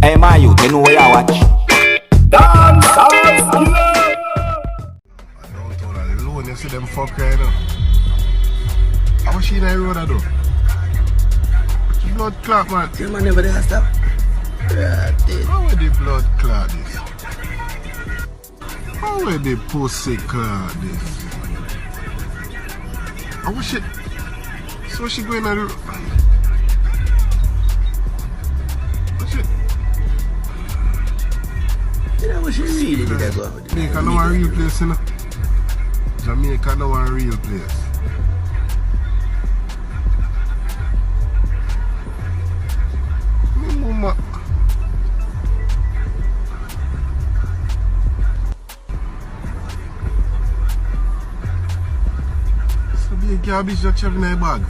Hey, my youth, you know where you watch? Dance House Killer! I don't know that alone, you see them fuck right now. How she in the road, I do? The blood clot, man. This man never did stop. How will the blood clot this? How will the pussy clot this? How she... So she going to the... You know what she really did that go over there? Jamaica no one real place, you know. Jamaica no one real place. Me mama. So be a garbage that you have in your bag.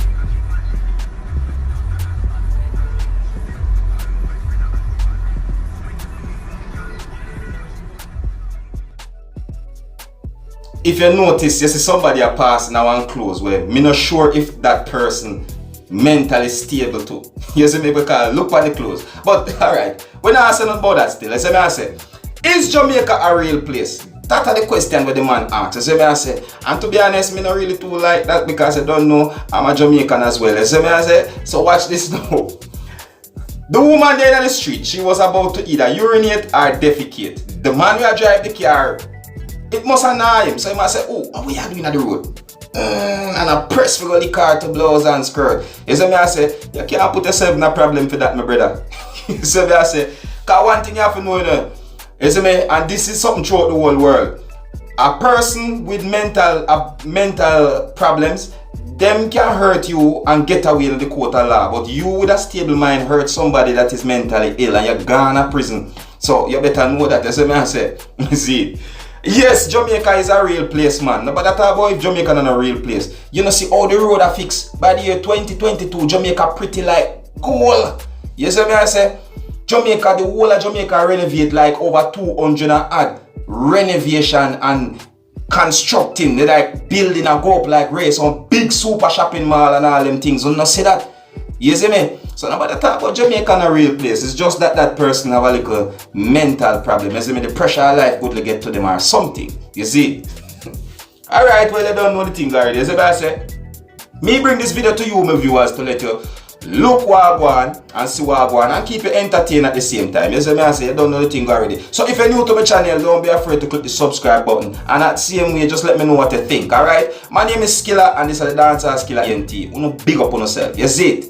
If you notice, you see somebody a pass now and close where me not sure if that person mentally stable too. You see me because look at the clothes. But alright, when I say nothing about that still, I say, is Jamaica a real place? That's the question where the man asks. I say, and to be honest, me not really too like that because I don't know I'm a Jamaican as well. I say, so watch this now. The woman there in the street, she was about to either urinate or defecate. The man who drive the car, it must annoy him. So he must say, oh, what we are doing on the road? And I press for the car to blouse and skirt. You see me, I say, you can't put yourself in a problem for that, my brother. You see me, I say, because one thing you have to know, you know, you see me, and this is something throughout the whole world. A person with mental problems, them can hurt you and get away in the court of law. But you with a stable mind hurt somebody that is mentally ill and you're gone to prison. So you better know that. You see me, I say, you see. Yes, Jamaica is a real place, man. No, but that about if Jamaica not a real place. You know, see how the road are fixed. By the year 2022, Jamaica pretty like gold. You see me, I say? Jamaica, the whole of Jamaica renovate like over 200 and add renovation and constructing. They like building a go up like race on big super shopping mall and all them things. You know, see that? You see me? So nobody talk about Jamaica in a real place. It's just that that person have a little mental problem. You see me? The pressure of life could get to them or something. You see? Alright, well, you don't know the thing already. You see what I say? Me bring this video to you, my viewers, to let you look what I go on and see what I go on and keep you entertained at the same time. You see me? I say you don't know the thing already. So if you're new to my channel, don't be afraid to click the subscribe button. And at the same way, just let me know what you think. Alright? My name is Skilla and this is the Dance House Killer NT. You know, big up on yourself. You see it?